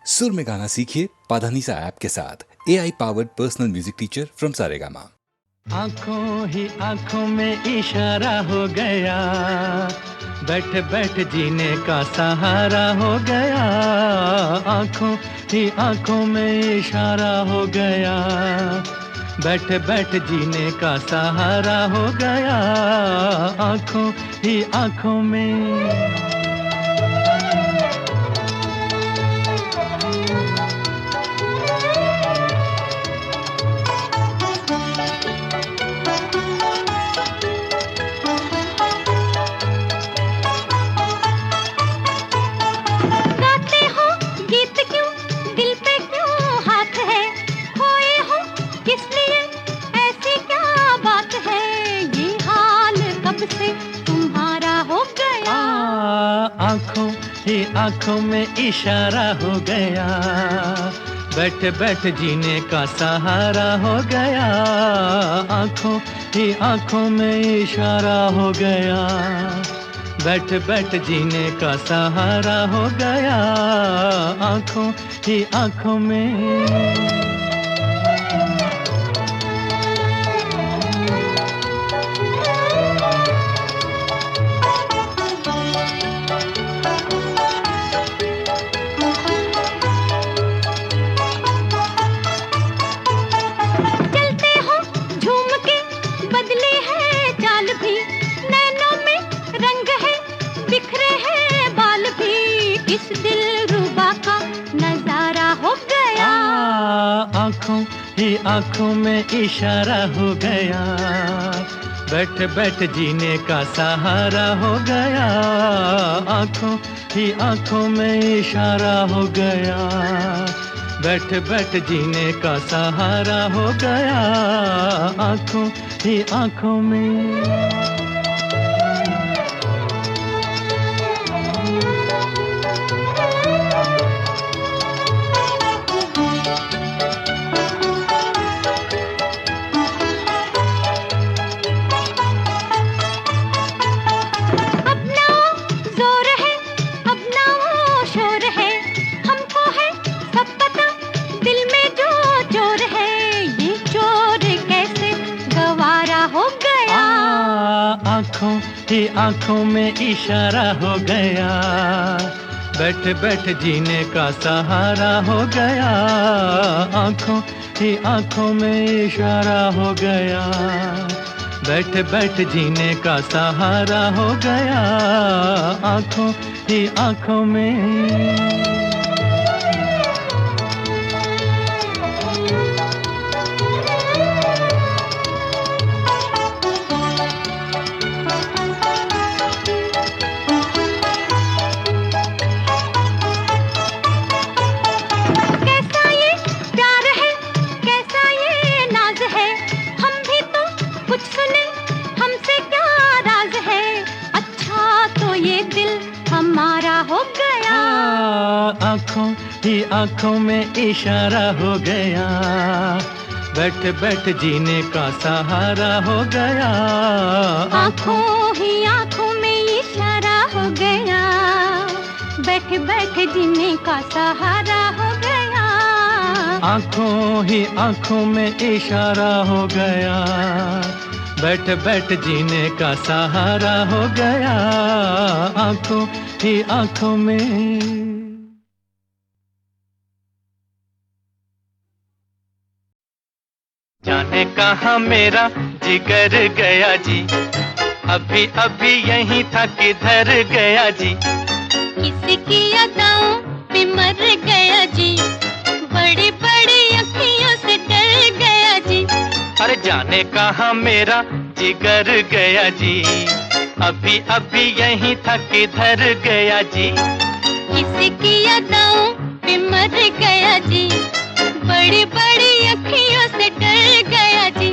सुर में गाना सीखिए पाधानीसा ऐप के साथ। AI powered personal music teacher from Saregama. आंखों ही आंखों में इशारा हो गया, बैठ बैठ जीने का सहारा हो गया। आंखों ही आंखों में इशारा हो गया, बैठ बैठ जीने का सहारा हो गया। आंखों ही आंखों में आंखों ही आंखों में इशारा हो गया, बैठ बैठ जीने का सहारा हो गया। आंखों ही आंखों में इशारा हो गया, बैठ बैठ जीने का सहारा हो गया। आंखों ही आंखों में आंखों ही आंखों में इशारा हो गया, बैठ बैठ जीने का सहारा हो गया। आंखों ही आंखों में इशारा हो गया, बैठ बैठ जीने का सहारा हो गया। आंखों ही आंखों में आंखों ही आंखों में इशारा हो गया, बैठ बैठ जीने का सहारा हो गया। आंखों ही आंखों में इशारा हो गया, बैठ बैठ जीने का सहारा हो गया। आंखों ही आंखों में आंखों ही आंखों में इशारा हो गया, बैठ बैठ जीने का सहारा हो गया। आंखों ही आंखों में इशारा हो गया, बैठ बैठ जीने का सहारा हो गया। आंखों ही आंखों में इशारा हो गया, बैठ बैठ जीने का सहारा हो गया। आंखों ही आंखों में जाने कहाँ मेरा जिगर गया जी, अभी अभी यहीं था किधर गया जी। किसकी अदाओं पे मर गया जी, बड़ी बड़ी अखियों से डर गया जी। अरे जाने कहाँ मेरा जिगर गया जी, अभी अभी यहीं था किधर गया जी। किसकी अदाओं पे मर गया जी, बड़ी बड़ी अखियों से डर गया जी।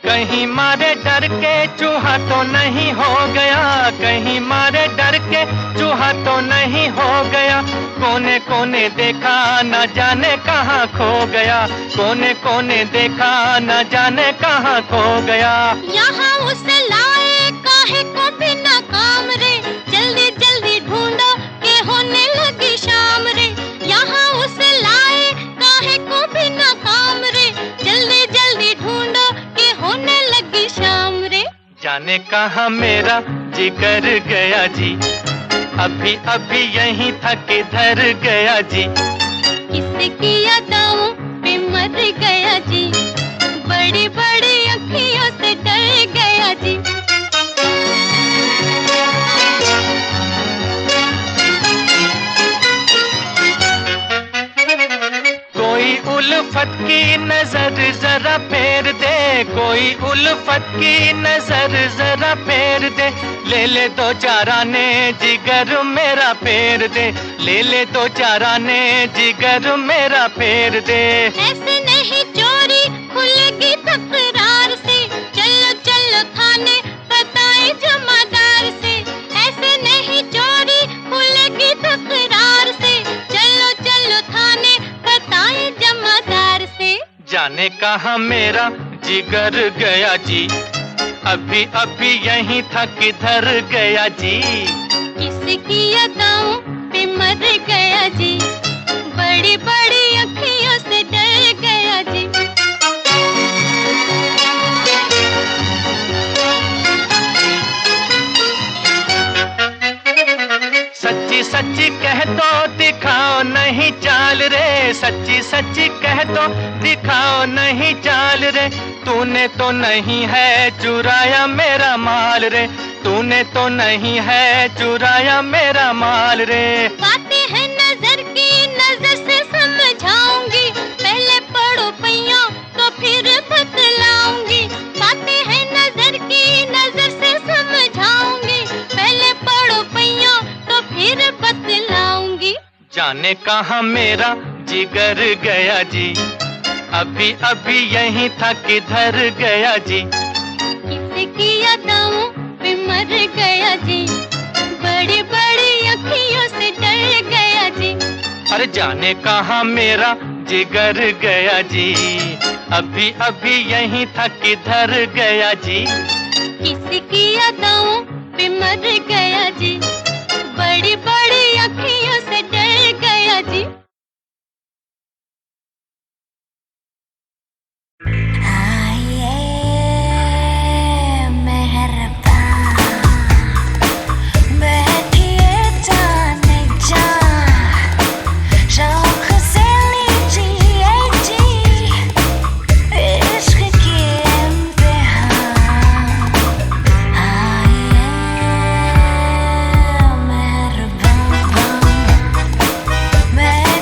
कहीं मारे डर के चूहा तो नहीं हो गया, कहीं मारे डर के चूहा तो नहीं हो गया। कोने कोने देखा न जाने कहाँ खो गया, कोने कोने देखा न जाने कहाँ कहाँ खो गया। यहाँ उसे लाए काहे को बिना काम रे, जल्दी जल्दी ढूंढो के होने लगी शाम रे। यहाँ उसे लाए काहे को बिना काम रे, जल्दी जल्दी ढूंढो के होने लगी शाम रे। जाने कहाँ मेरा जिगर गया जी, अभी अभी यहीं था किधर गया जी। किसकी यादों पे मर गया जी, बड़ी बड़ी अखियों से डर गया जी। कोई उल्फत की नजर जरा फेर दे, कोई उल्फत की नजर जरा फेर दे। ले ले दो चार आने जिगर मेरा फेर दे, ले ले दो चार आने जिगर मेरा फेर दे। ऐसे नहीं चोरी खुलेगी तकरार से, चलो चलो थाने बताए जमादार से। ऐसे नहीं चोरी खुलेगी तकरार से, चलो चलो थाने बताए जमादार से। जाने कहाँ मेरा जिगर गया जी, अभी अभी यहीं था किधर गया जी। किसकी यादों पे मर गया जी, बड़ी बड़ी अखियों से डर गया जी। सच्ची सच्ची कह दो दिखाओ नहीं चाल रे, सच्ची सच्ची कह दो दिखाओ नहीं चाल रे। तूने तो नहीं है चुराया मेरा माल रे, तूने तो नहीं है चुराया मेरा माल रे। बातें हैं नजर की, नजर से समझाऊंगी, पहले पढ़ो पैया तो फिर बतलाऊंगी। बातें हैं नजर की, नजर से समझाऊंगी, पहले पढ़ो पैया तो फिर बतलाऊंगी। जाने कहाँ मेरा जिगर गया जी, अभी अभी यहीं था किधर गया जी। किसकी यादों पे मर गया जी, बड़ी बड़ी अखियों से डर गया जी। अरे जाने कहाँ मेरा जिगर गया जी, अभी अभी यहीं था किधर गया जी। किसकी यादों पे मर गया जी, बड़ी बड़ी अखियों से डर गया जी। मैं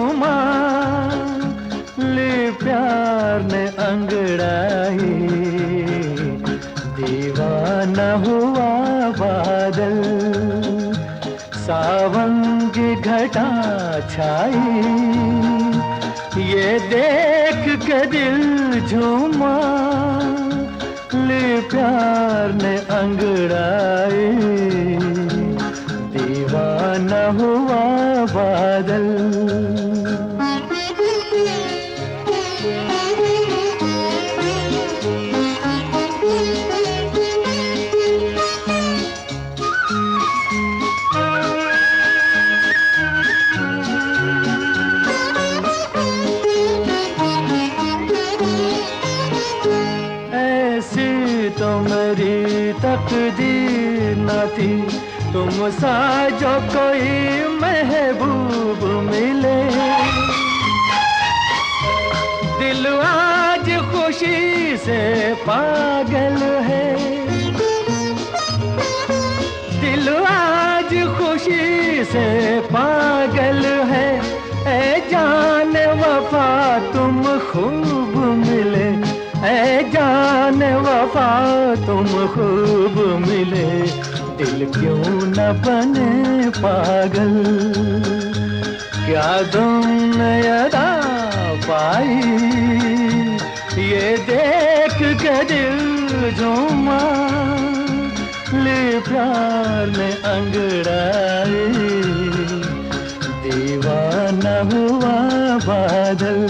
झूमा, ले प्यार ने अंगड़ाई, दीवाना हुआ बादल, सावन की घटा छाई, ये देख के दिल झूमा, ले प्यार ने अंगड़ाई, दीवाना हुआ बादल। तो मेरी तकदीर न थी, तुम सा जो कोई महबूब मिले, दिल आज खुशी से पागल है, दिल आज खुशी से पागल है, ए जान वफा तुम खूब मिले, ऐ जान वफा तुम खूब मिले, दिल क्यों न बने पागल, क्या तुमने अदा पाई, ये देख के दिल झूमा, ले प्यार ने अंगड़ाई, दीवाना हुआ बादल।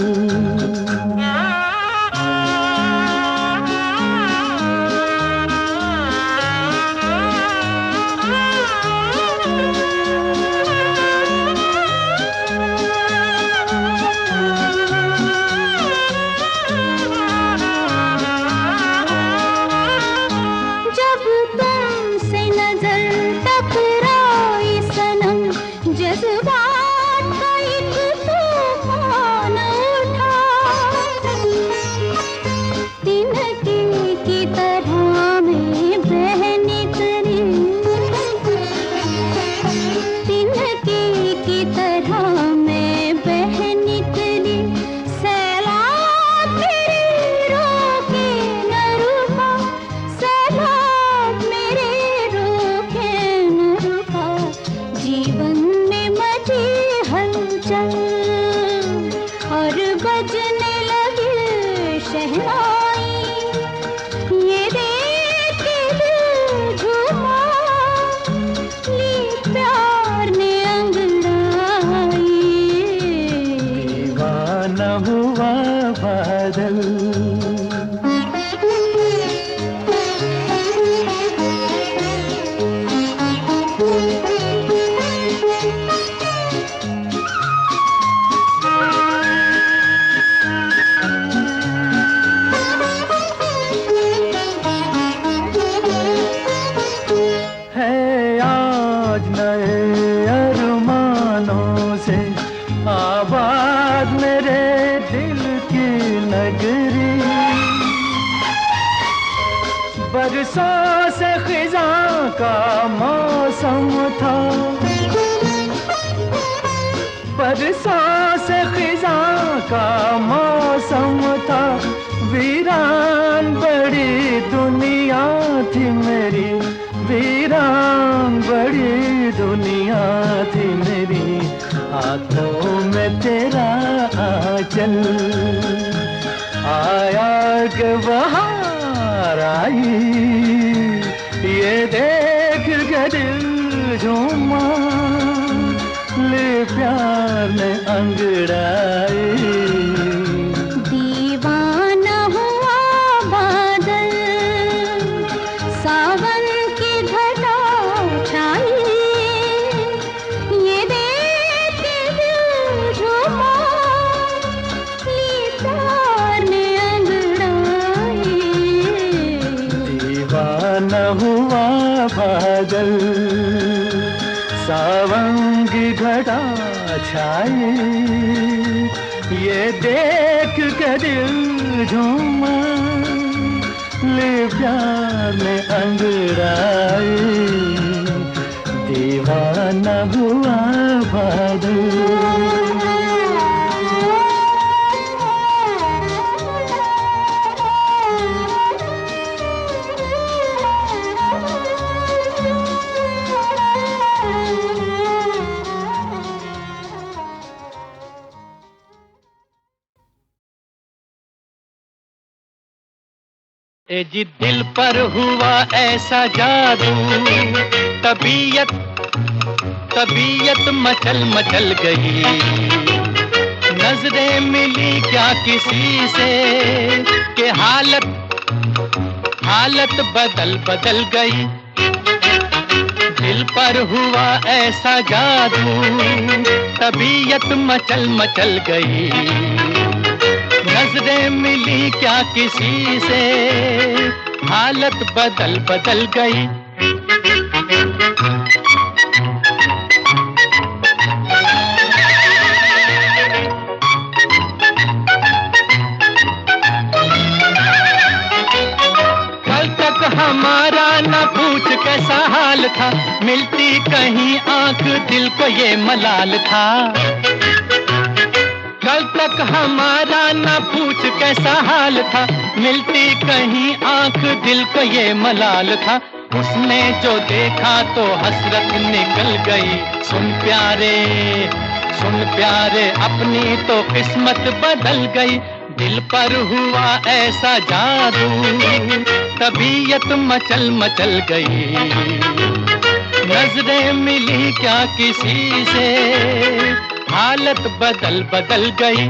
बरसों से खिज़ां का मौसम था, बरसों से खिज़ां का मौसम था, वीरान बड़ी दुनिया थी मेरी, वीरान बड़ी दुनिया थी मेरी, हाथों में तेरा आंचल आया के बहार आई, ये देख के दिल झूमा, ले प्यार ने अंगड़ाई, दीवाना हुआ बादल, सावन की घटा छाई, ये देख के दिल झूमा, ले प्यार ने अंगड़ाई, दीवाना हुआ बादल, सावन की घटा छाई, ये देख के दिल झूमा, ले प्यार में अंगड़ाई, दीवाना हुआ बादल। ए जी दिल पर हुआ ऐसा जादू, तबीयत तबीयत मचल मचल गई। नजरें मिली क्या किसी से कि हालत बदल बदल गई। दिल पर हुआ ऐसा जादू, तबीयत मचल मचल गई। नजरें मिली क्या किसी से, हालत बदल बदल गई। कल तक हमारा न पूछ कैसा हाल था, मिलती कहीं आंख दिल को ये मलाल था। कल तक हमारा न पूछ कैसा हाल था, मिलती कहीं आंख दिल को ये मलाल था। उसने जो देखा तो हसरत निकल गई। सुन प्यारे अपनी तो किस्मत बदल गई। दिल पर हुआ ऐसा जादू, तबीयत मचल मचल गई। नजरें मिली क्या किसी से, हालत बदल बदल गई।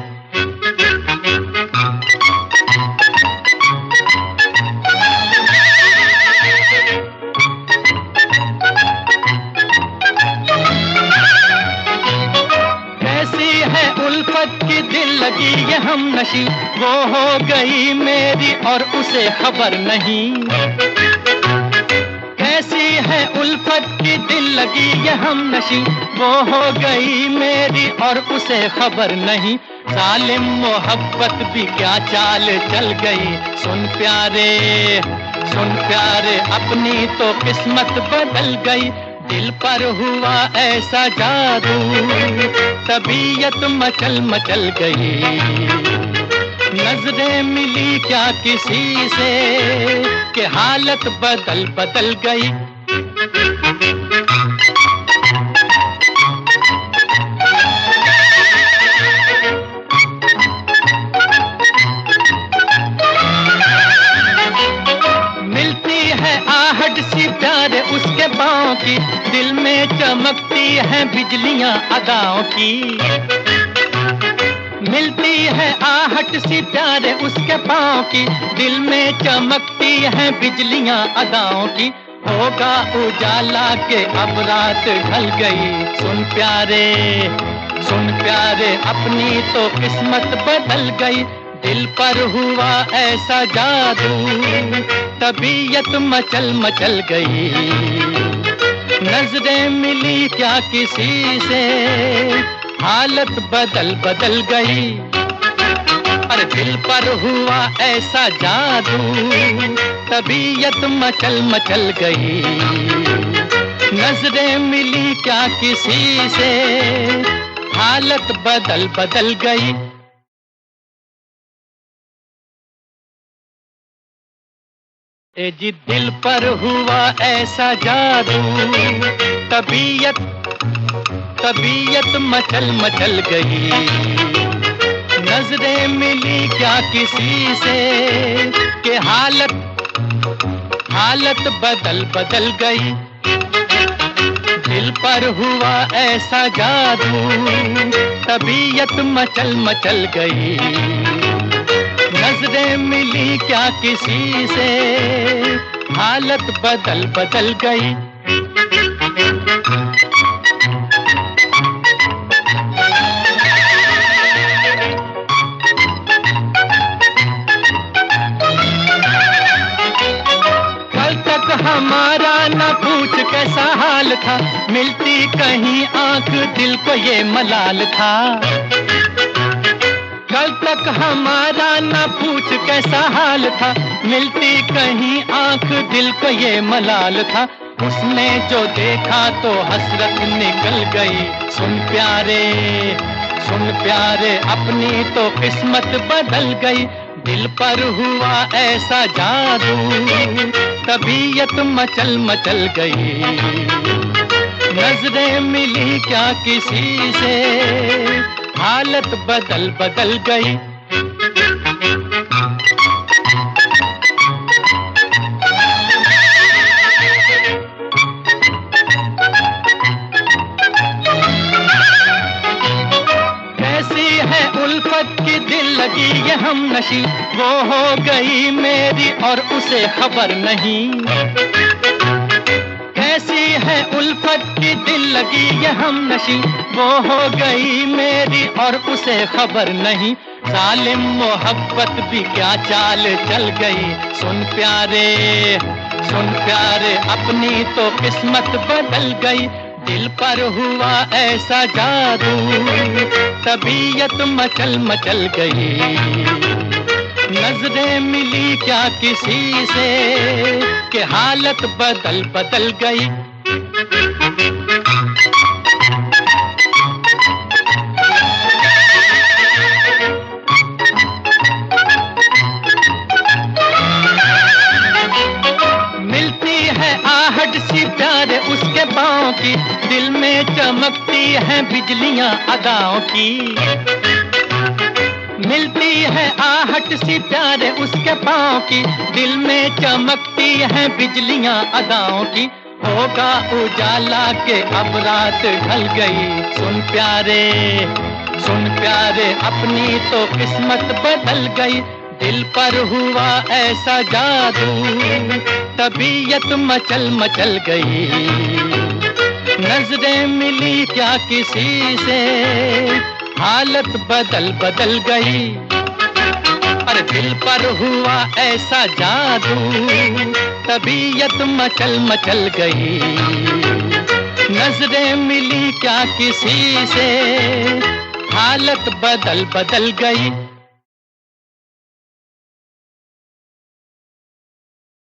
कैसी है उल्फत की दिल लगी ये हमनशी, वो हो गई मेरी और उसे खबर नहीं। कैसी है उल्फत की दिल लगी ये हमनशी, वो हो गई मेरी और उसे खबर नहीं। जालिम मोहब्बत भी क्या चाल चल गई। सुन प्यारे अपनी तो किस्मत बदल गई। दिल पर हुआ ऐसा जादू, तबीयत मचल मचल गई। नजरें मिली क्या किसी से कि हालत बदल बदल गई। मिलती है आहट सी प्यारे उसके पाँव की, दिल में चमकती है बिजलियां अदाओं की। मिलती है आहट सी प्यारे उसके पाँव की, दिल में चमकती है बिजलियां अदाओं की। होगा उजाला के अब रात ढल गई। सुन प्यारे अपनी तो किस्मत बदल गई। दिल पर हुआ ऐसा जादू, तबीयत मचल मचल गई। नजरें मिली क्या किसी से, हालत बदल बदल गई। अरे दिल पर हुआ ऐसा जादू, तबीयत मचल मचल गई। नजरें मिली क्या किसी से, हालत बदल बदल गई। ए जी दिल पर हुआ ऐसा जादू, तबीयत मचल मचल गई। नजरें मिली क्या किसी से कि हालत बदल बदल गई। दिल पर हुआ ऐसा जादू, तबीयत मचल मचल गई। नजरें मिली क्या किसी से, हालत बदल बदल गई। हमारा न पूछ कैसा हाल था, मिलती कहीं आंख दिल को ये मलाल था। कल तक हमारा न पूछ कैसा हाल था, मिलती कहीं आंख दिल को ये मलाल था। उसने जो देखा तो हसरत निकल गई। सुन प्यारे अपनी तो किस्मत बदल गई। दिल पर हुआ ऐसा जादू, तबीयत मचल मचल गई। नजरें मिली क्या किसी से, हालत बदल बदल गई। उल्फत की दिल लगी ये हमनशी, वो हो गई मेरी और उसे खबर नहीं। कैसी है उल्फत की दिल लगी ये हमनशी, वो हो गई मेरी और उसे खबर नहीं। जालिम मोहब्बत भी क्या चाल चल गई, सुन प्यारे अपनी तो किस्मत बदल गई। दिल पर हुआ ऐसा जादू, तबीयत मचल मचल गई। नजरें मिली क्या किसी से कि हालत बदल बदल गई। आहट सी प्यारे उसके पाँव की, दिल में चमकती हैं बिजलियां अदाओं की। मिलती है आहट सी प्यारे उसके पाँव की, दिल में चमकती हैं बिजलियां अदाओं की। होगा उजाला के अब रात ढल गई, सुन प्यारे अपनी तो किस्मत बदल गई। दिल पर हुआ ऐसा जादू, तबीयत मचल मचल गई। नजरें मिली क्या किसी से, हालत बदल बदल गई। अरे दिल पर हुआ ऐसा जादू, तबीयत मचल मचल गई। नजरें मिली क्या किसी से, हालत बदल बदल गई।